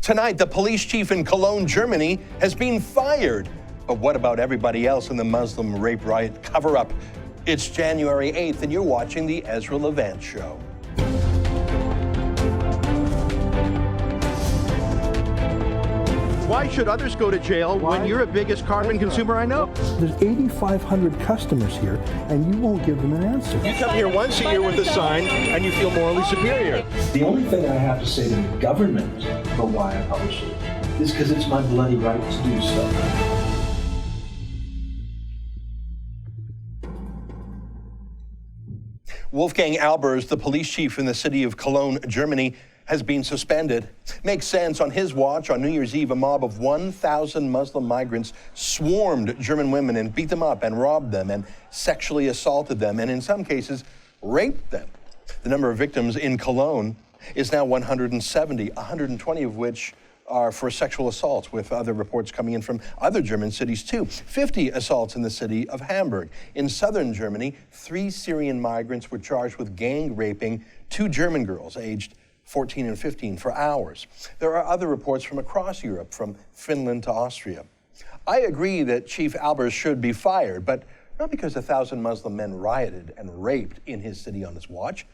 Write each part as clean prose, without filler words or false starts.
Tonight, the police chief in Cologne, Germany, has been fired. But what about everybody else in the Muslim rape riot cover-up? It's January 8th, and you're watching the Ezra Levant Show. Why should others go to jail when you're the biggest carbon consumer I know? There's 8,500 customers here, and you won't give them an answer. You come here once a year with a sign, and you feel morally superior. The only thing I have to say to the government for why I publish it is because it's my bloody right to do so. Wolfgang Albers, the police chief in the city of Cologne, Germany, has been suspended. Makes sense. On his watch, on New Year's Eve, a mob of 1,000 Muslim migrants swarmed German women and beat them up and robbed them and sexually assaulted them and in some cases raped them. The number of victims in Cologne is now 170, 120 of which are for sexual assaults, with other reports coming in from other German cities too. 50 assaults in the city of Hamburg. In southern Germany, 3 Syrian migrants were charged with gang raping 2 German girls aged 14 and 15 for hours. There are other reports from across Europe, from Finland to Austria. I agree that Chief Albers should be fired, but not because 1,000 Muslim men rioted and raped in his city on his watch.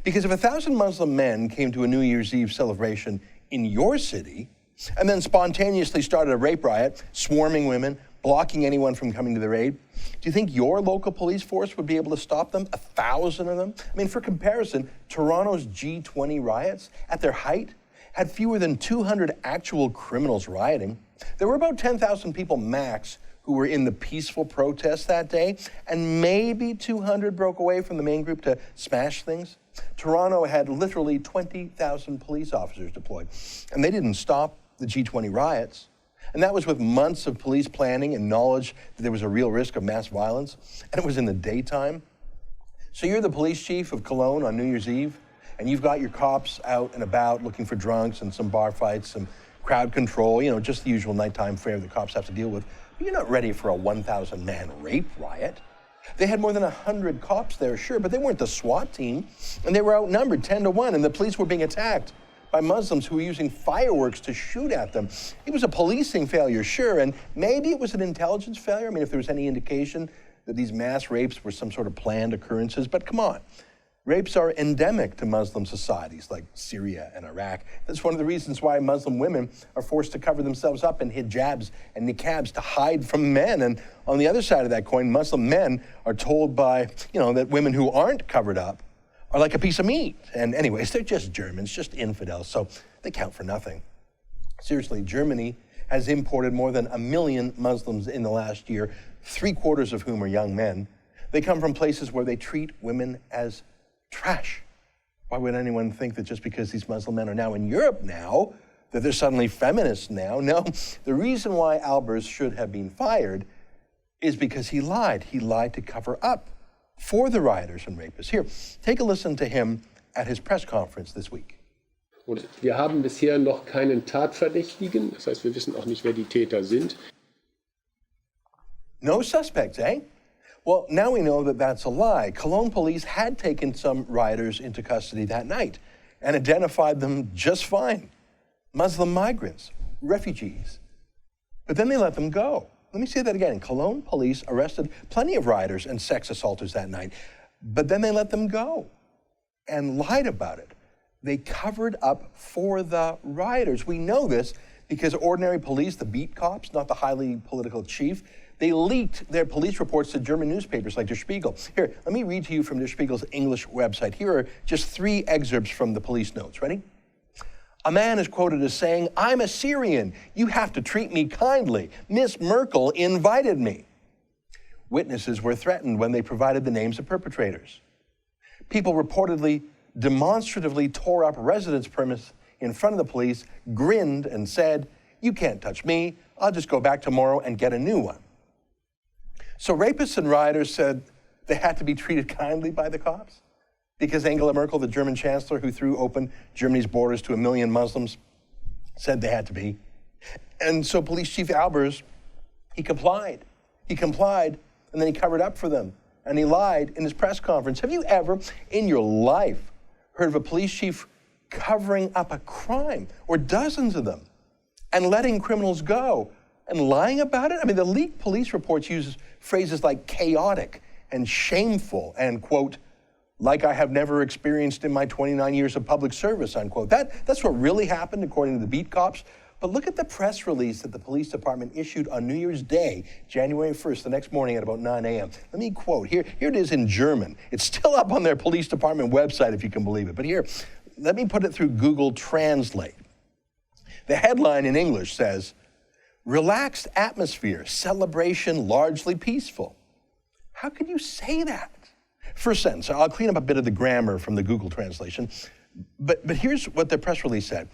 Because if 1,000 Muslim men came to a New Year's Eve celebration in your city and then spontaneously started a rape riot, swarming women, blocking anyone from coming to their aid, do you think your local police force would be able to stop them? 1,000 of them? I mean, for comparison, Toronto's G20 riots, at their height, had fewer than 200 actual criminals rioting. There were about 10,000 people max who were in the peaceful protests that day, and maybe 200 broke away from the main group to smash things. Toronto had literally 20,000 police officers deployed, and they didn't stop the G20 riots. And that was with months of police planning and knowledge that there was a real risk of mass violence, and it was in the daytime. So you're the police chief of Cologne on New Year's Eve, and you've got your cops out and about looking for drunks and some bar fights, some crowd control, just the usual nighttime fare the cops have to deal with. But you're not ready for a 1,000-man rape riot. They had more than 100 cops there, sure, but they weren't the SWAT team, and they were outnumbered 10-1, and the police were being attacked by Muslims who were using fireworks to shoot at them. It was a policing failure, sure, and maybe it was an intelligence failure. I mean, if there was any indication that these mass rapes were some sort of planned occurrences, but come on. Rapes are endemic to Muslim societies like Syria and Iraq. That's one of the reasons why Muslim women are forced to cover themselves up in hijabs and niqabs to hide from men. And on the other side of that coin, Muslim men are told by, that women who aren't covered up are like a piece of meat. And anyways, they're just Germans, just infidels, so they count for nothing. Seriously, Germany has imported more than 1 million Muslims in the last year, 3/4 of whom are young men. They come from places where they treat women as trash. Why would anyone think that just because these Muslim men are now in Europe now, that they're suddenly feminists now? No, the reason why Albers should have been fired is because he lied. He lied to cover up for the rioters and rapists. Here, take a listen to him at his press conference this week. Und wir haben bisher noch keinen Tatverdächtigen, das heißt, wir wissen auch nicht, wer die Täter sind. No suspects, eh? Well, now we know that that's a lie. Cologne police had taken some rioters into custody that night and identified them just fine. Muslim migrants, refugees. But then they let them go. Let me say that again. Cologne police arrested plenty of rioters and sex assaulters that night, but then they let them go and lied about it. They covered up for the rioters. We know this because ordinary police, the beat cops, not the highly political chief, they leaked their police reports to German newspapers like Der Spiegel. Here, let me read to you from Der Spiegel's English website. Here are just 3 excerpts from the police notes. Ready? A man is quoted as saying, "I'm a Syrian. You have to treat me kindly. Miss Merkel invited me." Witnesses were threatened when they provided the names of perpetrators. People reportedly demonstratively tore up residence permits in front of the police, grinned and said, "You can't touch me. I'll just go back tomorrow and get a new one." So rapists and rioters said they had to be treated kindly by the cops because Angela Merkel, the German chancellor who threw open Germany's borders to 1 million Muslims, said they had to be. And so Police Chief Albers, he complied. He complied, and then he covered up for them. And he lied in his press conference. Have you ever in your life heard of a police chief covering up a crime, or dozens of them? and letting criminals go and lying about it? I mean, the leaked police reports use phrases like chaotic and shameful and, quote, like I have never experienced in my 29 years of public service, unquote. That's what really happened, according to the beat cops. But look at the press release that the police department issued on New Year's Day, January 1st, the next morning at about 9 a.m. Let me quote. Here it is in German. It's still up on their police department website, if you can believe it. But here, let me put it through Google Translate. The headline in English says, relaxed atmosphere, celebration largely peaceful. How could you say that? First sentence, I'll clean up a bit of the grammar from the Google translation, but here's what the press release said.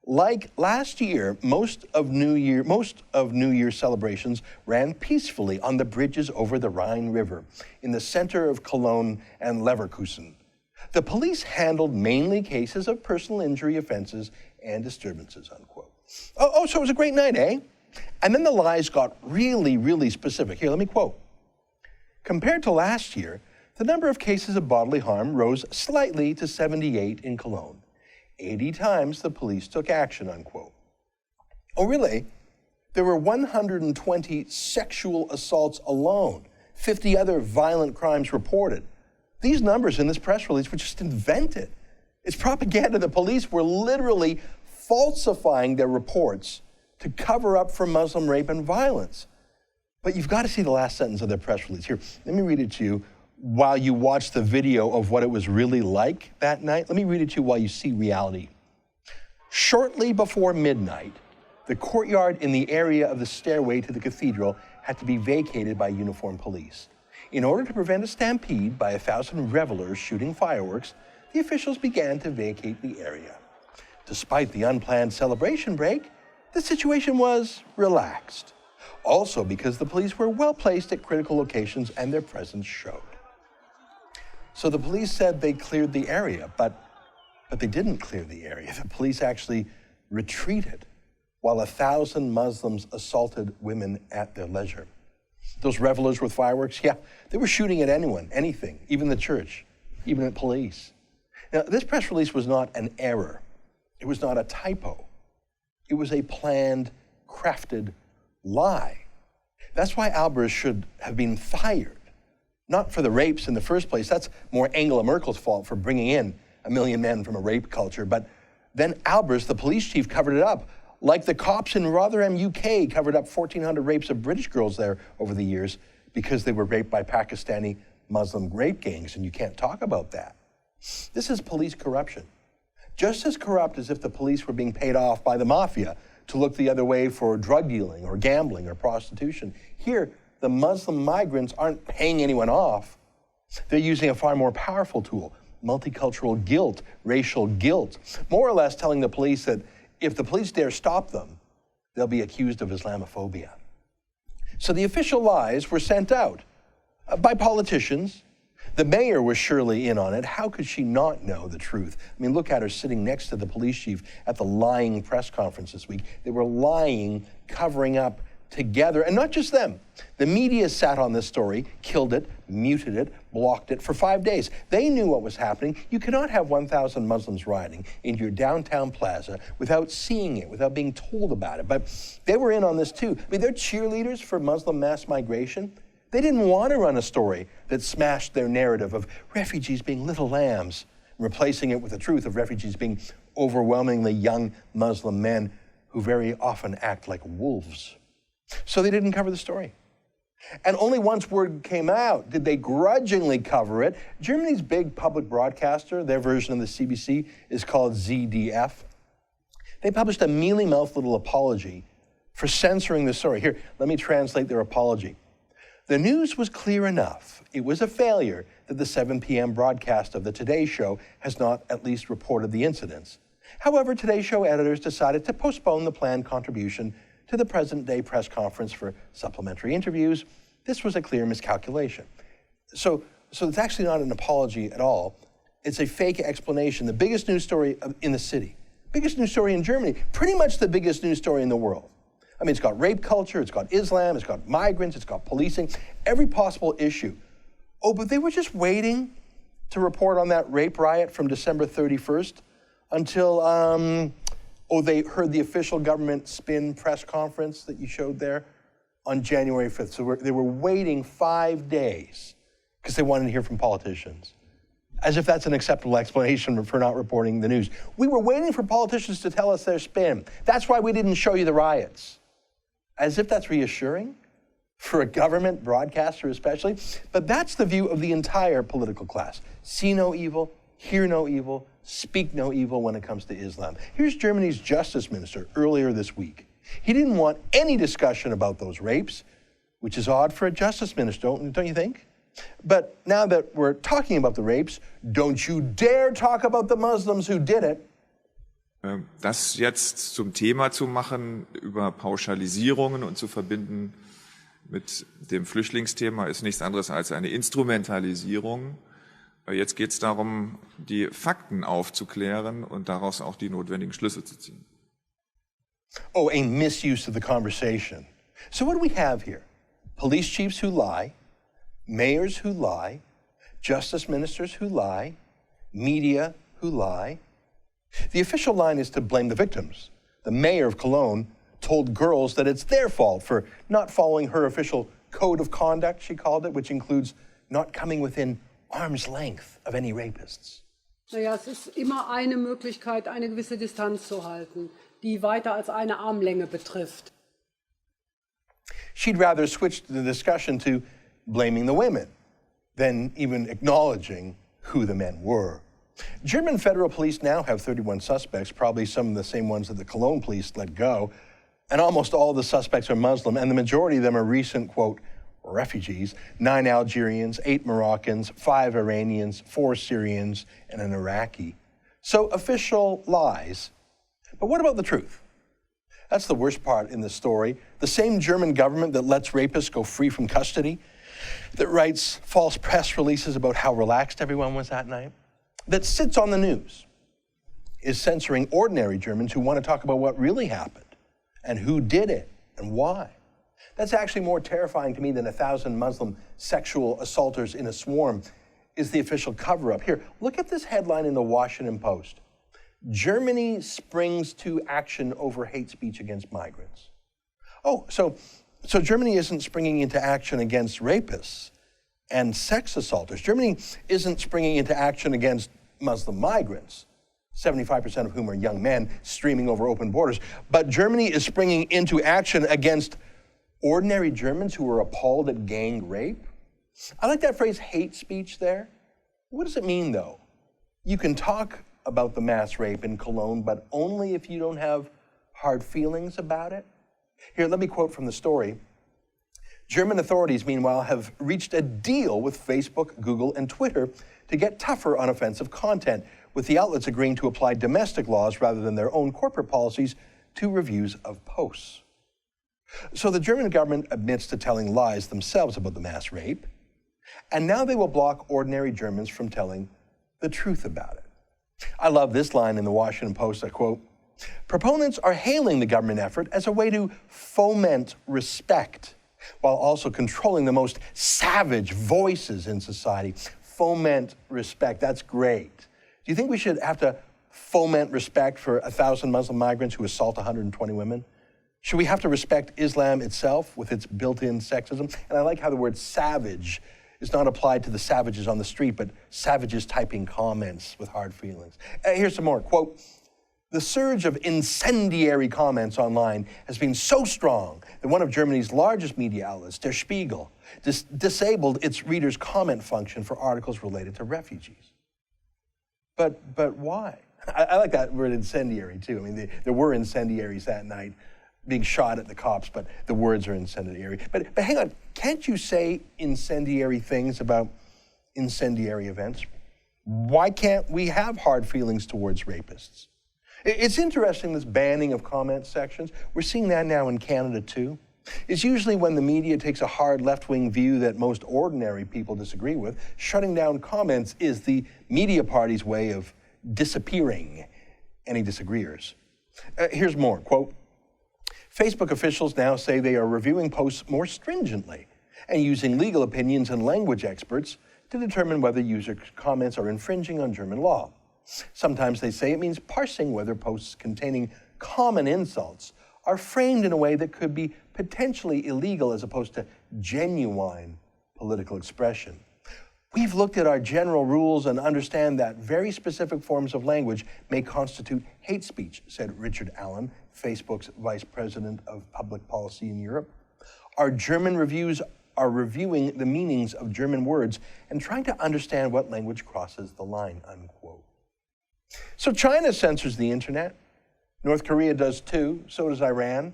Like last year, most of New Year celebrations ran peacefully on the bridges over the Rhine River in the center of Cologne and Leverkusen. The police handled mainly cases of personal injury offenses and disturbances, unquote. Oh, so it was a great night, eh? And then the lies got really, really specific. Here, let me quote. Compared to last year, the number of cases of bodily harm rose slightly to 78 in Cologne. 80 times the police took action, unquote. Oh, really? There were 120 sexual assaults alone, 50 other violent crimes reported. These numbers in this press release were just invented. It's propaganda. The police were literally falsifying their reports to cover up for Muslim rape and violence. But you've got to see the last sentence of their press release. Here, let me read it to you while you watch the video of what it was really like that night. Let me read it to you while you see reality. Shortly before midnight, the courtyard in the area of the stairway to the cathedral had to be vacated by uniformed police. In order to prevent a stampede by 1,000 revelers shooting fireworks, the officials began to vacate the area. Despite the unplanned celebration break, the situation was relaxed. Also because the police were well placed at critical locations and their presence showed. So the police said they cleared the area, but they didn't clear the area. The police actually retreated while 1,000 Muslims assaulted women at their leisure. Those revelers with fireworks, yeah, they were shooting at anyone, anything, even the church, even at police. Now, this press release was not an error. It was not a typo. It was a planned, crafted lie. That's why Albers should have been fired. Not for the rapes in the first place. That's more Angela Merkel's fault for bringing in 1 million men from a rape culture. But then Albers, the police chief, covered it up, like the cops in Rotherham, UK, covered up 1,400 rapes of British girls there over the years because they were raped by Pakistani Muslim rape gangs, and you can't talk about that. This is police corruption. Just as corrupt as if the police were being paid off by the mafia to look the other way for drug dealing or gambling or prostitution. Here, the Muslim migrants aren't paying anyone off. They're using a far more powerful tool, multicultural guilt, racial guilt, more or less telling the police that if the police dare stop them, they'll be accused of Islamophobia. So the official lies were sent out by politicians. The mayor was surely in on it. How could she not know the truth? I mean, look at her sitting next to the police chief at the lying press conference this week. They were lying, covering up together, and not just them. The media sat on this story, killed it, muted it, blocked it for 5 days. They knew what was happening. You cannot have 1,000 Muslims rioting into your downtown plaza without seeing it, without being told about it. But they were in on this too. I mean, they're cheerleaders for Muslim mass migration. They didn't want to run a story that smashed their narrative of refugees being little lambs, replacing it with the truth of refugees being overwhelmingly young Muslim men who very often act like wolves. So they didn't cover the story. And only once word came out did they grudgingly cover it. Germany's big public broadcaster, their version of the CBC, is called ZDF. They published a mealy-mouthed little apology for censoring the story. Here, let me translate their apology. The news was clear enough. It was a failure that the 7 p.m. broadcast of the Today Show has not at least reported the incidents. However, Today Show editors decided to postpone the planned contribution to the present-day press conference for supplementary interviews. This was a clear miscalculation. So it's actually not an apology at all. It's a fake explanation. The biggest news story in the city, biggest news story in Germany, pretty much the biggest news story in the world. I mean, it's got rape culture, it's got Islam, it's got migrants, it's got policing, every possible issue. Oh, but they were just waiting to report on that rape riot from December 31st until Oh, they heard the official government spin press conference that you showed there on January 5th. So they were waiting 5 days because they wanted to hear from politicians. As if that's an acceptable explanation for not reporting the news. We were waiting for politicians to tell us their spin. That's why we didn't show you the riots. As if that's reassuring for a government broadcaster especially. But that's the view of the entire political class. See no evil, hear no evil, speak no evil when it comes to Islam. Here's Germany's justice minister earlier this week. He didn't want any discussion about those rapes, which is odd for a justice minister, don't you think? But now that we're talking about the rapes, don't you dare talk about the Muslims who did it. Das jetzt zum Thema zu machen, über Pauschalisierungen und zu verbinden mit dem Flüchtlingsthema, ist nichts anderes als eine Instrumentalisierung. Jetzt geht es darum, die Fakten aufzuklären und daraus auch die notwendigen Schlüsse zu ziehen. Oh, a misuse of the conversation. So what do we have here? Police chiefs who lie, mayors who lie, justice ministers who lie, media who lie. The official line is to blame the victims. The mayor of Cologne told girls that it's their fault for not following her official code of conduct, she called it, which includes not coming within arm's length of any rapists. Naja, es ist immer eine Möglichkeit, eine gewisse Distanz zu halten, die weiter als eine Armlänge betrifft. She'd rather switch the discussion to blaming the women than even acknowledging who the men were. German federal police now have 31 suspects, probably some of the same ones that the Cologne police let go. And almost all the suspects are Muslim, and the majority of them are recent, quote, refugees, 9 Algerians, 8 Moroccans, 5 Iranians, 4 Syrians, and an Iraqi. So official lies. But what about the truth? That's the worst part in the story. The same German government that lets rapists go free from custody, that writes false press releases about how relaxed everyone was that night, that sits on the news, is censoring ordinary Germans who want to talk about what really happened and who did it and why. That's actually more terrifying to me than 1,000 Muslim sexual assaulters in a swarm is the official cover-up. Here, look at this headline in the Washington Post. Germany springs to action over hate speech against migrants. Oh, so Germany isn't springing into action against rapists and sex assaulters. Germany isn't springing into action against Muslim migrants, 75% of whom are young men streaming over open borders. But Germany is springing into action against ordinary Germans who were appalled at gang rape. I like that phrase, hate speech there. What does it mean, though? You can talk about the mass rape in Cologne, but only if you don't have hard feelings about it. Here, let me quote from the story. German authorities, meanwhile, have reached a deal with Facebook, Google, and Twitter to get tougher on offensive content, with the outlets agreeing to apply domestic laws rather than their own corporate policies to reviews of posts. So the German government admits to telling lies themselves about the mass rape, and now they will block ordinary Germans from telling the truth about it. I love this line in the Washington Post, I quote, "Proponents are hailing the government effort as a way to foment respect while also controlling the most savage voices in society." Foment respect, that's great. Do you think we should have to foment respect for 1,000 Muslim migrants who assault 120 women? Should we have to respect Islam itself with its built-in sexism? And I like how the word savage is not applied to the savages on the street, but savages typing comments with hard feelings. Here's some more, quote, "The surge of incendiary comments online has been so strong that one of Germany's largest media outlets, Der Spiegel, disabled its readers' comment function for articles related to refugees." But why? I like that word incendiary too. I mean, there were incendiaries that night being shot at the cops, but the words are incendiary. But hang on, can't you say incendiary things about incendiary events? Why can't we have hard feelings towards rapists? It's interesting, this banning of comment sections. We're seeing that now in Canada too. It's usually when the media takes a hard left-wing view that most ordinary people disagree with. Shutting down comments is the media party's way of disappearing any disagreeers. Here's more, quote, "Facebook officials now say they are reviewing posts more stringently and using legal opinions and language experts to determine whether user comments are infringing on German law. Sometimes they say it means parsing whether posts containing common insults are framed in a way that could be potentially illegal as opposed to genuine political expression. We've looked at our general rules and understand that very specific forms of language may constitute hate speech, said Richard Allen, Facebook's Vice President of Public Policy in Europe. Our German reviews are reviewing the meanings of German words and trying to understand what language crosses the line, unquote. So China censors the internet. North Korea does too, so does Iran,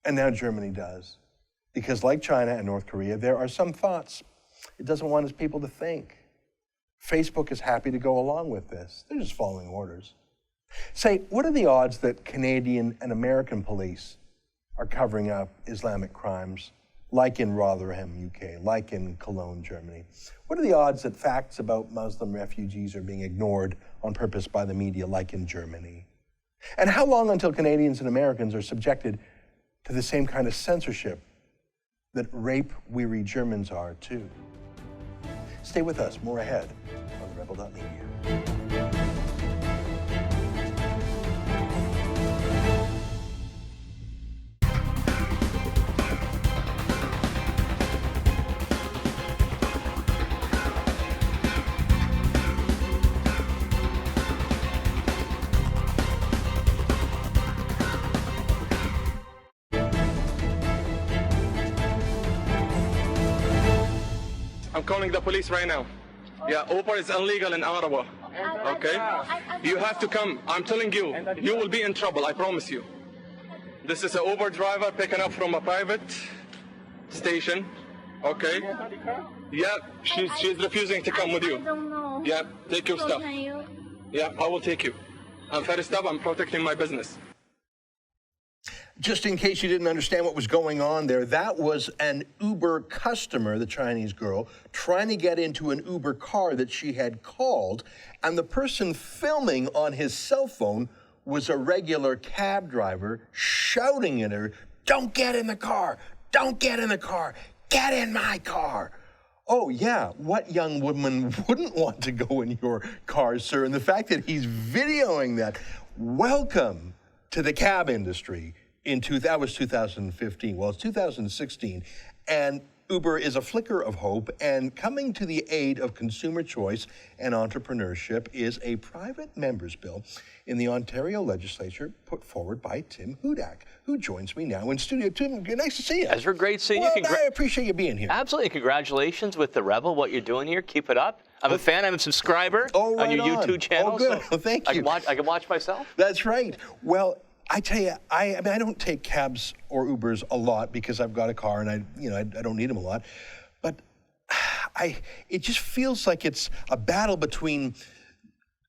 and now Germany does. Because like China and North Korea, there are some thoughts it doesn't want its people to think. Facebook is happy to go along with this. They're just following orders. Say, what are the odds that Canadian and American police are covering up Islamic crimes, like in Rotherham, UK, like in Cologne, Germany? What are the odds that facts about Muslim refugees are being ignored on purpose by the media, like in Germany? And how long until Canadians and Americans are subjected to the same kind of censorship that rape-weary Germans are too? Stay with us, more ahead on TheRebel.media. I'm calling the police right now. Yeah, Uber is illegal in Ottawa. Okay? You have to come. I'm telling you, you will be in trouble, I promise you. This is an Uber driver picking up from a private station. Okay? Yeah, she's refusing to come with you. I don't know. Yeah, take your So stuff. can you? Yeah, I will take you. And first up, I'm protecting my business. Just in case you didn't understand what was going on there, that was an Uber customer, the Chinese girl, trying to get into an Uber car that she had called, and the person filming on his cell phone was a regular cab driver shouting at her, "Don't get in the car! Don't get in the car! Get in my car!" Oh yeah, what young woman wouldn't want to go in your car, sir? And the fact that he's videoing that, welcome to the cab industry. That was 2015. Well, it's 2016, and Uber is a flicker of hope, and coming to the aid of consumer choice and entrepreneurship is a private members bill in the Ontario legislature put forward by Tim Hudak, who joins me now in studio. Tim, nice to see you. Ezra, great seeing you. Well, I appreciate you being here. Absolutely. Congratulations with The Rebel, what you're doing here. Keep it up. I'm a fan. I'm a subscriber on your YouTube channel. Oh, good. So Well, thank you. I can watch myself. That's right. Well, I tell you, I mean, I don't take cabs or Ubers a lot because I've got a car and I don't need them a lot. But it just feels like it's a battle between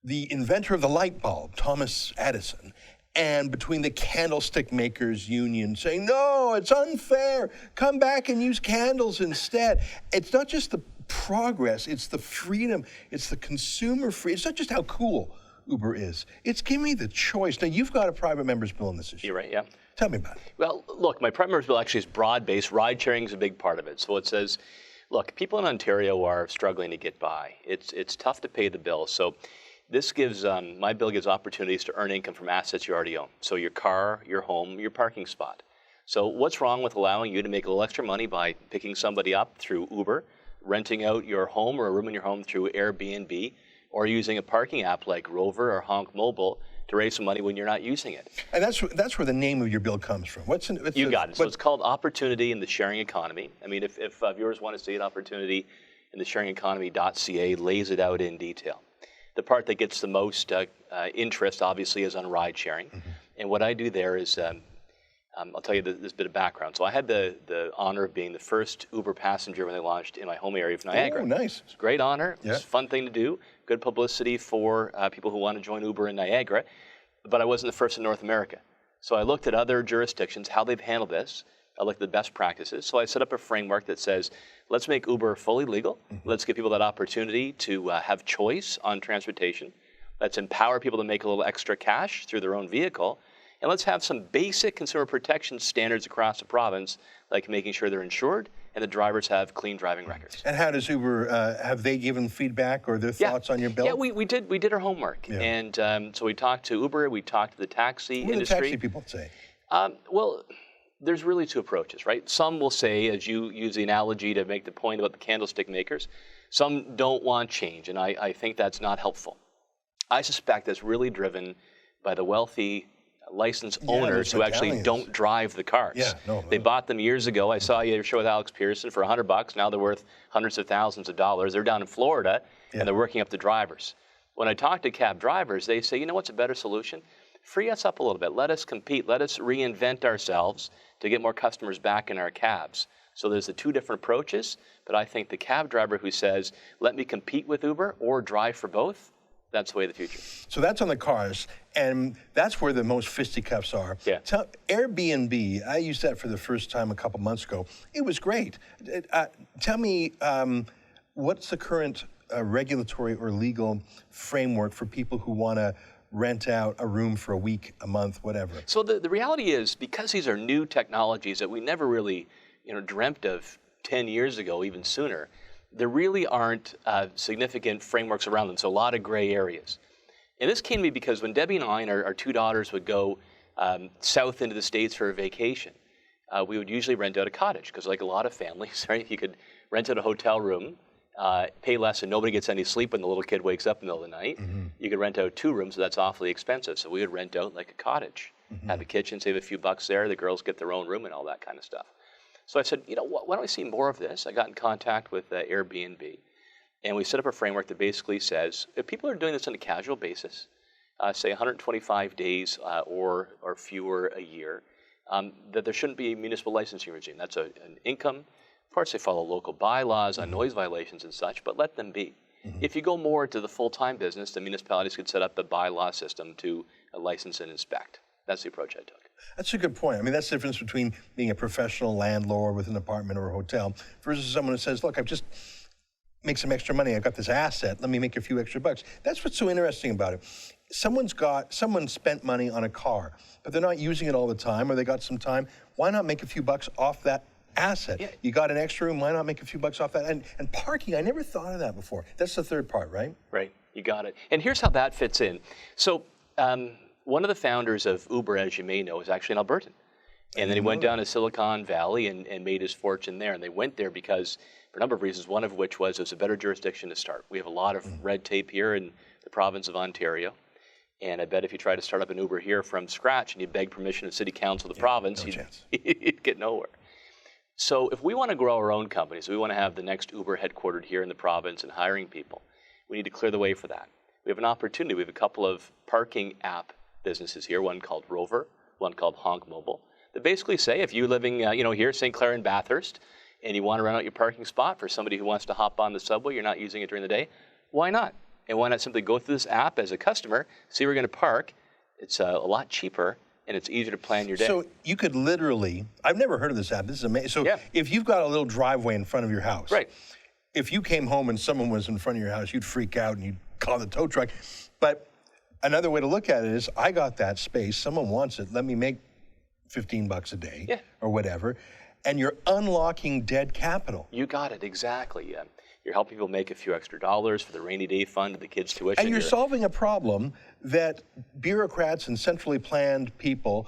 the inventor of the light bulb, Thomas Edison, and between the candlestick makers union saying, no, it's unfair. Come back and use candles instead. It's not just the progress, it's the freedom, it's the consumer free. It's not just how cool Uber is. It's give me the choice. Now, you've got a private members bill in this issue. You're right, yeah. Tell me about it. Well, look, my private members bill actually is broad-based. Ride-sharing is a big part of it. So it says, look, people in Ontario are struggling to get by. It's tough to pay the bill. So this gives, my bill gives opportunities to earn income from assets you already own. So your car, your home, your parking spot. So what's wrong with allowing you to make a little extra money by picking somebody up through Uber, renting out your home or a room in your home through Airbnb, or using a parking app like Rover or Honk Mobile to raise some money when you're not using it. And that's where the name of your bill comes from. You got it. So it's called Opportunity in the Sharing Economy. I mean, if viewers want to see it, Opportunity in the Sharing Economy.ca lays it out in detail. The part that gets the most interest, obviously, is on ride sharing. Mm-hmm. And what I do there is, I'll tell you this bit of background. So I had the honor of being the first Uber passenger when they launched in my home area of Niagara. Oh, nice. It's a great honor. Yeah. It's a fun thing to do. Good publicity for people who want to join Uber in Niagara. But I wasn't the first in North America. So I looked at other jurisdictions, how they've handled this. I looked at the best practices. So I set up a framework that says, let's make Uber fully legal. Mm-hmm. Let's give people that opportunity to have choice on transportation. Let's empower people to make a little extra cash through their own vehicle. And let's have some basic consumer protection standards across the province, like making sure they're insured and the drivers have clean driving records. And how does Uber, have they given feedback or their thoughts on your bill? Yeah, we did our homework. Yeah. And so we talked to Uber, we talked to the taxi What do the industry. taxi people say? Well, there's really two approaches, right? Some will say, as you use the analogy to make the point about the candlestick makers, some don't want change, and I think that's not helpful. I suspect that's really driven by the wealthy licensed owners who actually don't drive the cars. Yeah, no. They bought them years ago. I saw you show with Alex Pearson for $100. Now they're worth hundreds of thousands of dollars. They're down in Florida, and they're working up the drivers. When I talk to cab drivers, they say, you know what's a better solution? Free us up a little bit. Let us compete. Let us reinvent ourselves to get more customers back in our cabs. So there's the two different approaches, but I think the cab driver who says, let me compete with Uber or drive for both, that's the way of the future. So that's on the cars, and that's where the most fisticuffs are. Yeah. Airbnb, I used that for the first time a couple months ago. It was great. Tell me, what's the current regulatory or legal framework for people who want to rent out a room for a week, a month, whatever? So the reality is, because these are new technologies that we never really dreamt of 10 years ago, even sooner, there really aren't significant frameworks around them, so a lot of gray areas. And this came to me because when Debbie and I and our two daughters would go south into the States for a vacation, we would usually rent out a cottage, because like a lot of families, right, you could rent out a hotel room, pay less and nobody gets any sleep when the little kid wakes up in the middle of the night. Mm-hmm. You could rent out 2 rooms, so that's awfully expensive. So we would rent out like a cottage, have a kitchen, save a few bucks there, the girls get their own room and all that kind of stuff. So I said, why don't we see more of this? I got in contact with Airbnb, and we set up a framework that basically says, if people are doing this on a casual basis, say 125 days or fewer a year, that there shouldn't be a municipal licensing regime. That's an income. Of course, they follow local bylaws on noise violations and such, but let them be. Mm-hmm. If you go more to the full-time business, the municipalities could set up a bylaw system to license and inspect. That's the approach I took. That's a good point. I mean, that's the difference between being a professional landlord with an apartment or a hotel versus someone who says, look, I've just make some extra money. I've got this asset. Let me make a few extra bucks. That's what's so interesting about it. Someone spent money on a car, but they're not using it all the time, or they got some time. Why not make a few bucks off that asset? Yeah. You got an extra room, why not make a few bucks off that? And parking, I never thought of that before. That's the third part, right? Right, you got it. And here's how that fits in. So one of the founders of Uber, as you may know, is actually an Albertan. And then he went down to Silicon Valley and made his fortune there. And they went there because, for a number of reasons, one of which was it was a better jurisdiction to start. We have a lot of red tape here in the province of Ontario. And I bet if you try to start up an Uber here from scratch and you beg permission of the city council of the province, you'd get nowhere. So if we want to grow our own company, so we want to have the next Uber headquartered here in the province and hiring people, we need to clear the way for that. We have an opportunity. We have a couple of parking app businesses here, one called Rover, one called Honk Mobile, that basically say if you're living here, St. Clair and Bathurst, and you want to rent out your parking spot for somebody who wants to hop on the subway, you're not using it during the day, why not? And why not simply go through this app as a customer, see where you're going to park. It's a lot cheaper, and it's easier to plan your day. So you could literally, I've never heard of this app. This is amazing. So if you've got a little driveway in front of your house, right? If you came home and someone was in front of your house, you'd freak out and you'd call the tow truck. But another way to look at it is, I got that space, someone wants it, let me make $15 a day or whatever, and you're unlocking dead capital. You got it, exactly. You're helping people make a few extra dollars for the rainy day fund, the kids' tuition. And you're solving a problem that bureaucrats and centrally planned people,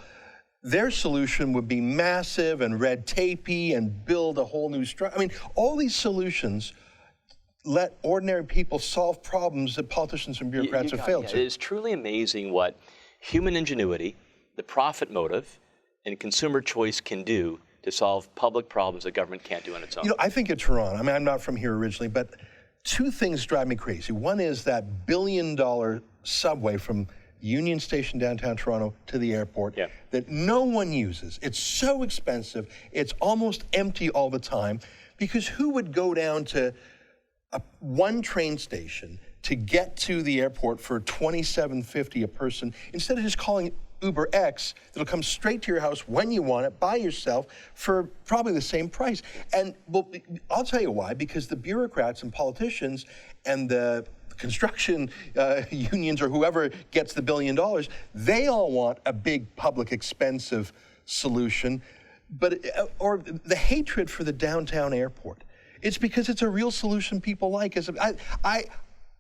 their solution would be massive and red tapey and build a whole new structure. I mean, all these solutions let ordinary people solve problems that politicians and bureaucrats have failed to. It is truly amazing what human ingenuity, the profit motive, and consumer choice can do to solve public problems that government can't do on its own. I think of Toronto. I mean, I'm not from here originally, but 2 things drive me crazy. One is that $1 billion subway from Union Station downtown Toronto to the airport that no one uses. It's so expensive. It's almost empty all the time, because who would go down to one train station to get to the airport for $27.50 a person instead of just calling Uber X that'll come straight to your house when you want it by yourself for probably the same price? And well, I'll tell you why, because the bureaucrats and politicians and the construction unions or whoever gets the $1 billion, they all want a big public expensive solution but or the hatred for the downtown airport. It's because it's a real solution people like.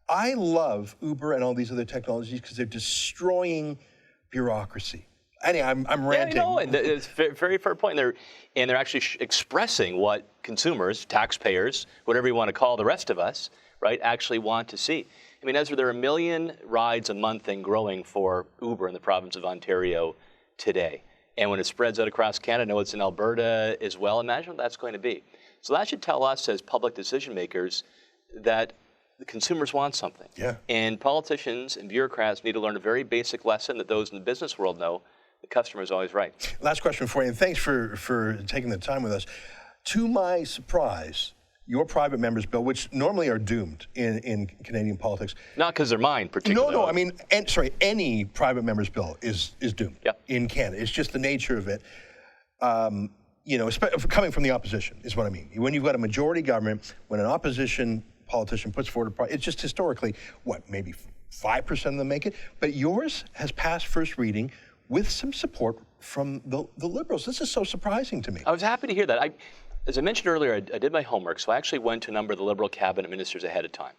I love Uber and all these other technologies because they're destroying bureaucracy. Anyway, I'm ranting. Yeah, no, and it's a very fair point. They're actually expressing what consumers, taxpayers, whatever you want to call the rest of us, right, actually want to see. I mean, Ezra, there are 1 million rides a month and growing for Uber in the province of Ontario today. And when it spreads out across Canada, I know it's in Alberta as well, imagine what that's going to be. So that should tell us as public decision makers that the consumers want something. Yeah. And politicians and bureaucrats need to learn a very basic lesson that those in the business world know: the customer is always right. Last question for you, and thanks for taking the time with us. To my surprise, your private members' bill, which normally are doomed in Canadian politics. Not because they're mine, particularly. No, I mean, any private member's bill is doomed in Canada. It's just the nature of it. Coming from the opposition is what I mean. When you've got a majority government, when an opposition politician puts forward it's just historically, maybe 5% of them make it. But yours has passed first reading with some support from the Liberals. This is so surprising to me. I was happy to hear that. As I mentioned earlier, I did my homework, so I actually went to a number of the Liberal cabinet ministers ahead of time.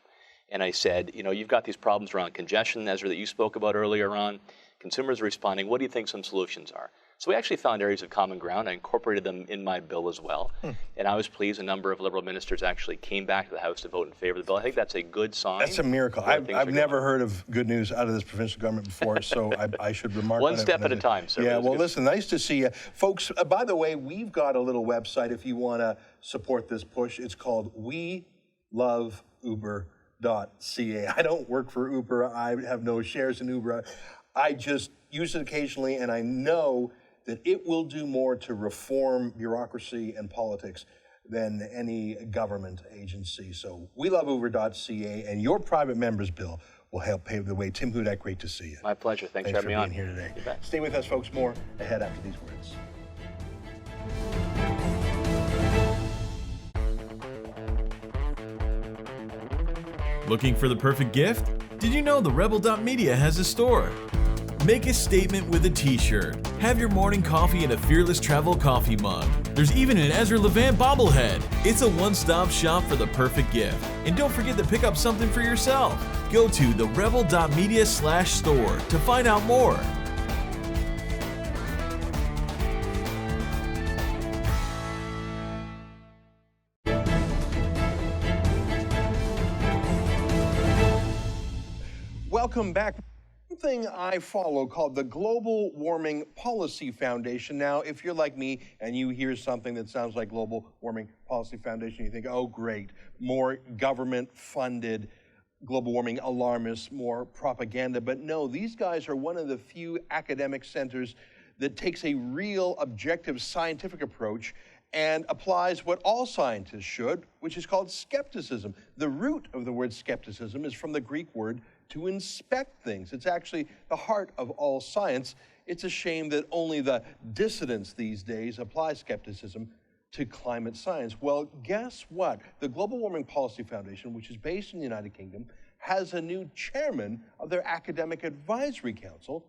And I said, you've got these problems around congestion, Ezra, that you spoke about earlier on. Consumers are responding. What do you think some solutions are? So we actually found areas of common ground. I incorporated them in my bill as well. And I was pleased a number of Liberal ministers actually came back to the House to vote in favor of the bill. I think that's a good sign. That's a miracle. I've never heard of good news out of this provincial government before, so I should remark on it. One step at a time, sir. Yeah, well, listen, nice to see you. Folks, by the way, we've got a little website if you want to support this push. It's called WeLoveUber.ca. I don't work for Uber. I have no shares in Uber. I just use it occasionally, and I know that it will do more to reform bureaucracy and politics than any government agency. So WeLoveUber.ca, and your private members' bill will help pave the way. Tim Hudak, great to see you. My pleasure. Thanks for having me on. Being here today. Stay with us, folks. More ahead after these words. Looking for the perfect gift? Did you know TheRebel.media has a store? Make a statement with a t-shirt. Have your morning coffee in a Fearless Travel coffee mug. There's even an Ezra Levant bobblehead. It's a one-stop shop for the perfect gift. And don't forget to pick up something for yourself. Go to TheRebel.media/store to find out more. Welcome back. Something I follow called the Global Warming Policy Foundation. Now, if you're like me and you hear something that sounds like Global Warming Policy Foundation, you think, oh, great, more government-funded global warming alarmists, more propaganda. But no, these guys are one of the few academic centers that takes a real objective scientific approach and applies what all scientists should, which is called skepticism. The root of the word skepticism is from the Greek word to inspect things. It's actually the heart of all science. It's a shame that only the dissidents these days apply skepticism to climate science. Well, guess what? The Global Warming Policy Foundation, which is based in the United Kingdom, has a new chairman of their Academic Advisory Council,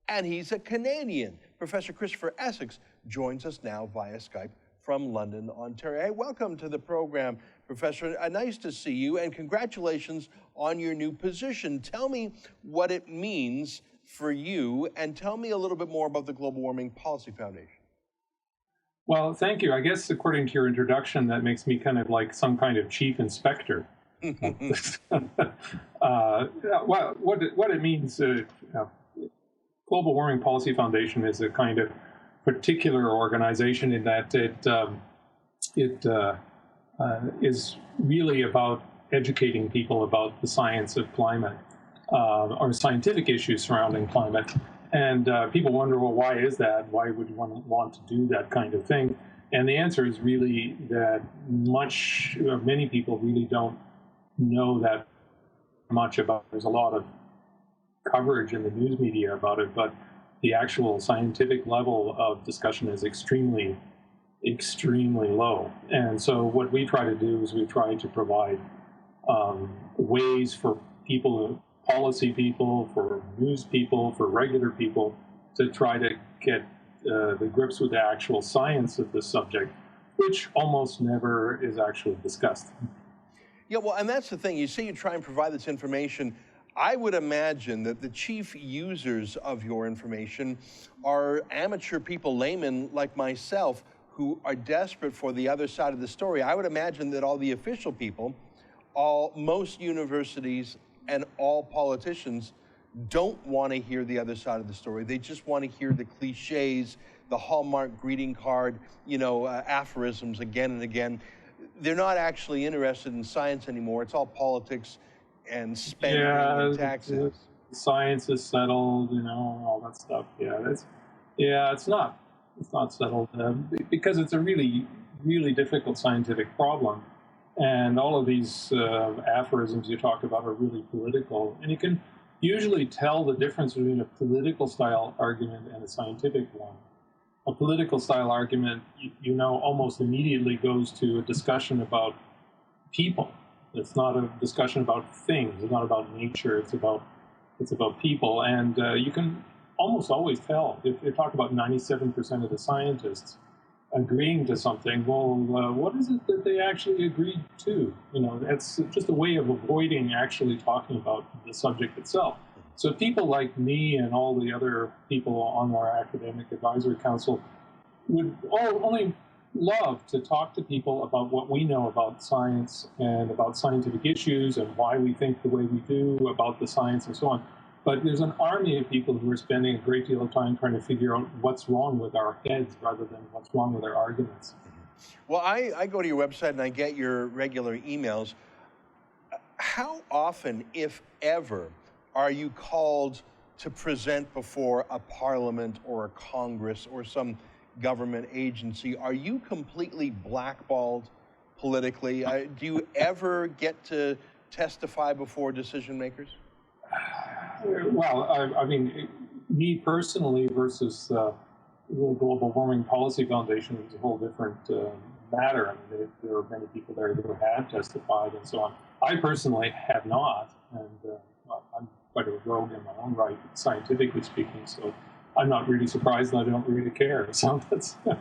and he's a Canadian. Professor Christopher Essex joins us now via Skype from London, Ontario. Hey, welcome to the program, Professor. Nice to see you, and congratulations on your new position. Tell me what it means for you, and tell me a little bit more about the Global Warming Policy Foundation. Well, thank you. I guess according to your introduction, that makes me kind of like some kind of chief inspector. What it means, Global Warming Policy Foundation is a kind of particular organization in that it is really about educating people about the science of climate or scientific issues surrounding climate. And people wonder, well, why is that? Why would you want to do that kind of thing? And the answer is really that many people really don't know that much about it. There's a lot of coverage in the news media about it, but the actual scientific level of discussion is extremely, extremely low. And so what we try to do is we try to provide ways for people, policy people, for news people, for regular people to try to get the grips with the actual science of the subject, which almost never is actually discussed. Yeah, well, and that's the thing. You say you try and provide this information. I would imagine that the chief users of your information are amateur people, laymen like myself, who are desperate for the other side of the story. I would imagine that all the official people, most universities and all politicians don't want to hear the other side of the story. They just want to hear the cliches, the Hallmark greeting card, aphorisms again and again. They're not actually interested in science anymore. It's all politics and spending and taxes. Science is settled, all that stuff. It's not settled because it's a really, really difficult scientific problem. And all of these aphorisms you talk about are really political. And you can usually tell the difference between a political style argument and a scientific one. A political style argument, almost immediately goes to a discussion about people. It's not a discussion about things. It's not about nature. It's about people. And you can almost always tell if you talk about 97% of the scientists agreeing to something. Well, what is it that they actually agreed to? That's just a way of avoiding actually talking about the subject itself. So people like me and all the other people on our academic advisory council would only love to talk to people about what we know about science and about scientific issues and why we think the way we do about the science and so on. But there's an army of people who are spending a great deal of time trying to figure out what's wrong with our heads rather than what's wrong with our arguments. Well, I go to your website and I get your regular emails. How often, if ever, are you called to present before a parliament or a Congress or some government agency? Are you completely blackballed politically? Do you ever get to testify before decision makers? Well, I mean, me personally versus the Global Warming Policy Foundation is a whole different matter. I mean, there are many people there who have testified and so on. I personally have not, and I'm quite a rogue in my own right, scientifically speaking, so I'm not really surprised and I don't really care. So that's... Well,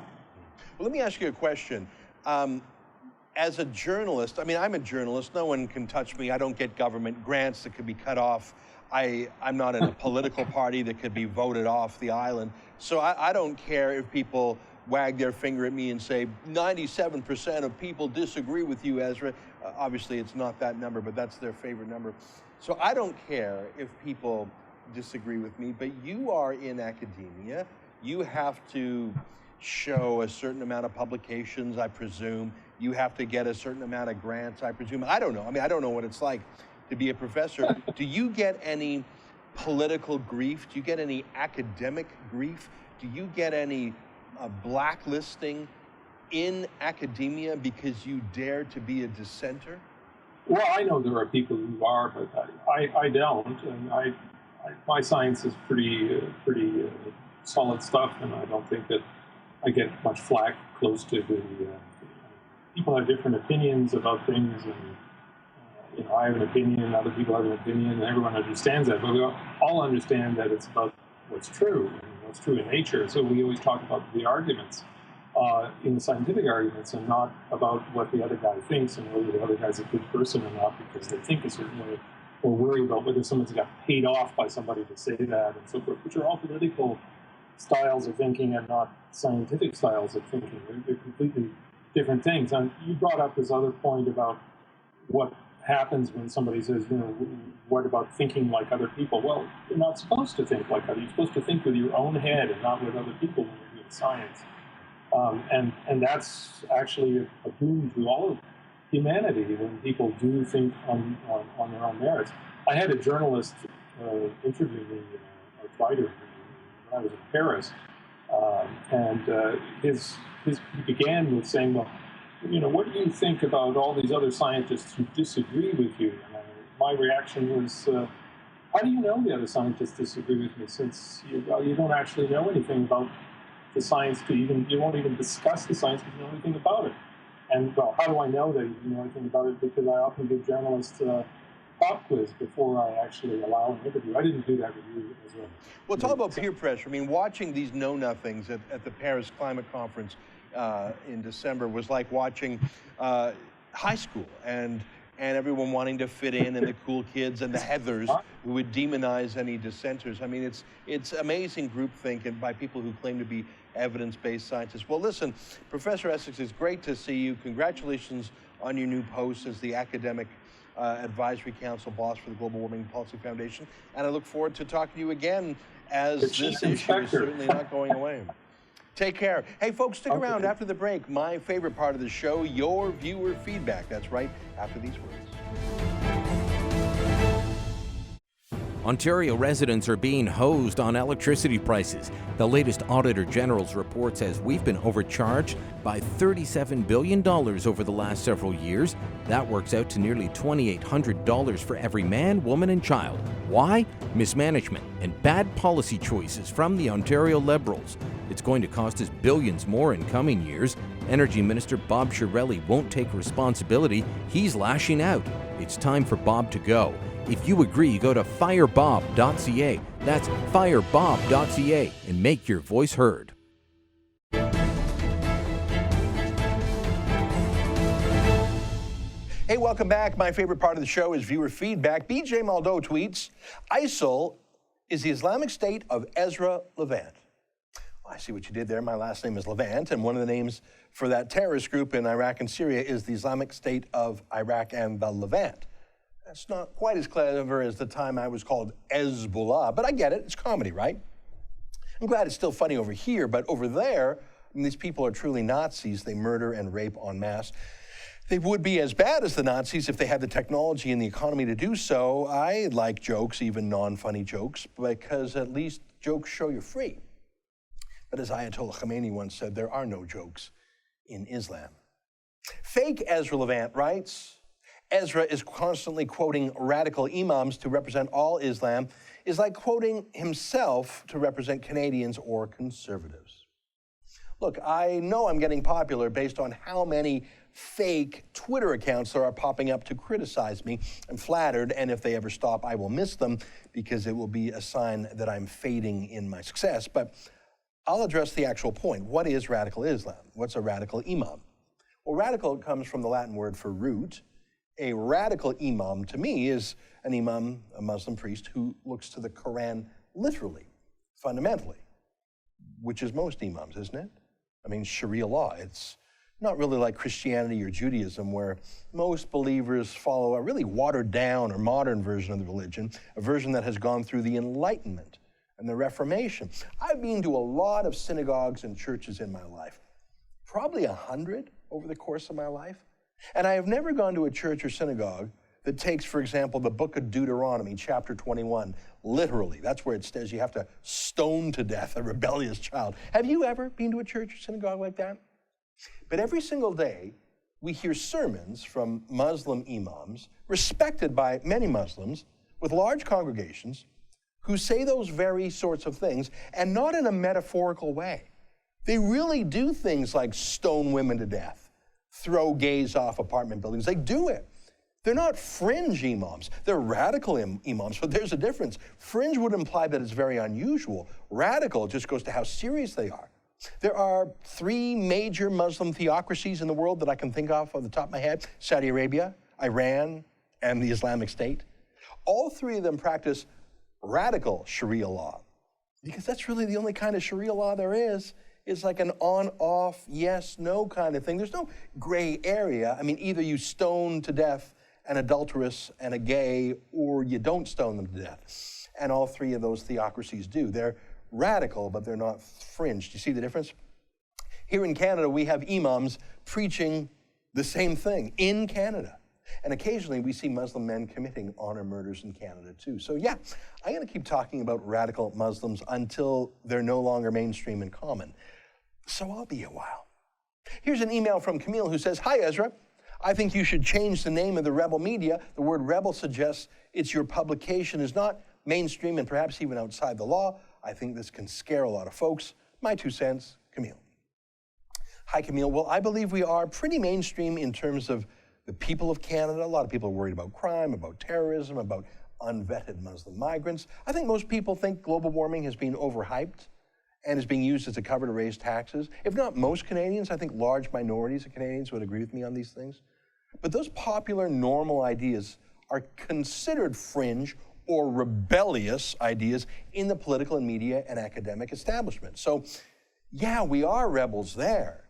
let me ask you a question. As a journalist, I'm a journalist. No one can touch me. I don't get government grants that could be cut off. I'm not in a political party that could be voted off the island. So I don't care if people wag their finger at me and say 97% of people disagree with you, Ezra. Obviously, it's not that number, but that's their favorite number. So I don't care if people disagree with me, but you are in academia. You have to show a certain amount of publications, I presume. You have to get a certain amount of grants, I presume. I don't know. I don't know what it's like to be a professor. Do you get any political grief? Do you get any academic grief? Do you get any blacklisting in academia because you dare to be a dissenter? Well, I know there are people who are, but I don't. And my science is pretty solid stuff, and I don't think that I get much flack close to the... people have different opinions about things, and I have an opinion, other people have an opinion, and everyone understands that. But we all understand that it's about what's true, and what's true in nature. So we always talk about the arguments in the scientific arguments, and not about what the other guy thinks and whether the other guy's a good person or not because they think a certain way, or worry about whether someone's got paid off by somebody to say that, and so forth, which are all political styles of thinking and not scientific styles of thinking. They're completely different things. And you brought up this other point about what happens when somebody says, what about thinking like other people? Well, you're not supposed to think like others. You're supposed to think with your own head and not with other people when you're doing science. And that's actually a boon to all of humanity when people do think on their own merits. I had a journalist interview me, a writer, when I was in Paris, and he began with saying, well, what do you think about all these other scientists who disagree with you? And my reaction was, how do you know the other scientists disagree with me, since you don't actually know anything about the science, you won't even discuss the science because you know anything about it. And, well, how do I know that you know anything about it? Because I often give journalists pop quiz before I actually allow an interview. I didn't do that with you as well. Well, talk about peer pressure. I mean, watching these know-nothings at the Paris Climate Conference in December was like watching high school and everyone wanting to fit in, and the cool kids and the Heathers who would demonize any dissenters. I mean, it's amazing groupthink and by people who claim to be evidence-based scientists. Well, listen, Professor Essex, it's great to see you. Congratulations on your new post as the Academic Advisory Council boss for the Global Warming Policy Foundation. And I look forward to talking to you again as this issue is certainly not going away. Take care. Hey, folks, stick around after the break. My favorite part of the show, your viewer feedback. That's right, after these words. Ontario residents are being hosed on electricity prices. The latest Auditor General's report says we've been overcharged by $37 billion over the last several years. That works out to nearly $2,800 for every man, woman, and child. Why? Mismanagement and bad policy choices from the Ontario Liberals. It's going to cost us billions more in coming years. Energy Minister Bob Chiarelli won't take responsibility. He's lashing out. It's time for Bob to go. If you agree, go to firebob.ca. That's firebob.ca and make your voice heard. Hey, welcome back. My favorite part of the show is viewer feedback. BJ Maldo tweets, ISIL is the Islamic State of Ezra Levant. Well, I see what you did there. My last name is Levant, and one of the names for that terrorist group in Iraq and Syria is the Islamic State of Iraq and the Levant. That's not quite as clever as the time I was called Hezbollah, but I get it. It's comedy, right? I'm glad it's still funny over here, but over there, I mean, these people are truly Nazis. They murder and rape en masse. They would be as bad as the Nazis if they had the technology and the economy to do so. I like jokes, even non-funny jokes, because at least jokes show you're free. But as Ayatollah Khomeini once said, there are no jokes in Islam. Fake Ezra Levant writes, Ezra is constantly quoting radical imams to represent all Islam is like quoting himself to represent Canadians or conservatives. Look, I know I'm getting popular based on how many fake Twitter accounts there are popping up to criticize me. I'm flattered, and if they ever stop, I will miss them because it will be a sign that I'm fading in my success. But I'll address the actual point. What is radical Islam? What's a radical imam? Well, radical comes from the Latin word for root. A radical imam, to me, is an imam, a Muslim priest, who looks to the Quran literally, fundamentally, which is most imams, isn't it? I mean, Sharia law, it's not really like Christianity or Judaism, where most believers follow a really watered down or modern version of the religion, a version that has gone through the Enlightenment and the Reformation. I've been to a lot of synagogues and churches in my life, probably 100 over the course of my life. And I have never gone to a church or synagogue that takes, for example, the book of Deuteronomy, chapter 21, literally. That's where it says you have to stone to death a rebellious child. Have you ever been to a church or synagogue like that? But every single day, we hear sermons from Muslim imams, respected by many Muslims, with large congregations, who say those very sorts of things, and not in a metaphorical way. They really do things like stone women to death, throw gays off apartment buildings. They do it. They're not fringe imams. They're radical imams, but there's a difference. Fringe would imply that it's very unusual. Radical just goes to how serious they are. There are 3 major Muslim theocracies in the world that I can think of off the top of my head: Saudi Arabia, Iran, and the Islamic State. All 3 of them practice radical Sharia law, because that's really the only kind of Sharia law there is. It's like an on-off, yes-no kind of thing. There's no gray area. I mean, either you stone to death an adulteress and a gay, or you don't stone them to death. And all 3 of those theocracies do. They're radical, but they're not fringe. Do you see the difference? Here in Canada, we have imams preaching the same thing in Canada. And occasionally we see Muslim men committing honor murders in Canada too. So yeah, I'm going to keep talking about radical Muslims until they're no longer mainstream and common. So I'll be a while. Here's an email from Camille who says, "Hi Ezra, I think you should change the name of the Rebel Media. The word rebel suggests it's your publication is not mainstream and perhaps even outside the law. I think this can scare a lot of folks. My 2 cents, Camille." Hi Camille. Well, I believe we are pretty mainstream in terms of the people of Canada. A lot of people are worried about crime, about terrorism, about unvetted Muslim migrants. I think most people think global warming has been overhyped and is being used as a cover to raise taxes. If not most Canadians, I think large minorities of Canadians would agree with me on these things. But those popular, normal ideas are considered fringe or rebellious ideas in the political and media and academic establishment. So, yeah, we are rebels there.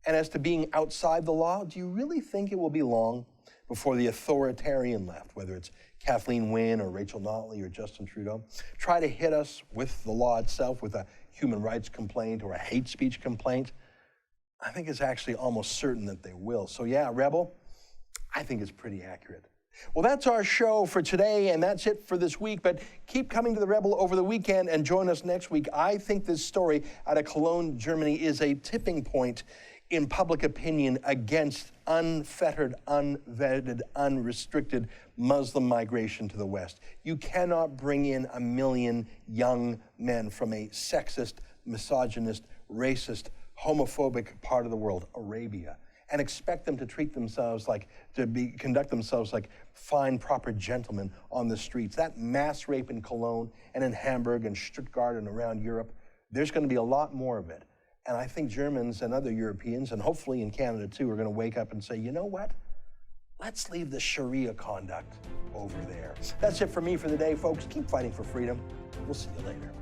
And as to being outside the law, do you really think it will be long before the authoritarian left, whether it's Kathleen Wynne or Rachel Notley or Justin Trudeau, try to hit us with the law itself, with a human rights complaint or a hate speech complaint? I think it's actually almost certain that they will. So yeah, Rebel, I think it's pretty accurate. Well, that's our show for today, and that's it for this week. But keep coming to The Rebel over the weekend and join us next week. I think this story out of Cologne, Germany is a tipping point in public opinion against unfettered, unvetted, unrestricted Muslim migration to the West. You cannot bring in 1 million young men from a sexist, misogynist, racist, homophobic part of the world, Arabia, and expect them to conduct themselves like fine, proper gentlemen on the streets. That mass rape in Cologne and in Hamburg and Stuttgart and around Europe, there's going to be a lot more of it. And I think Germans and other Europeans, and hopefully in Canada too, are going to wake up and say, you know what? Let's leave the Sharia conduct over there. That's it for me for the day, folks. Keep fighting for freedom. We'll see you later.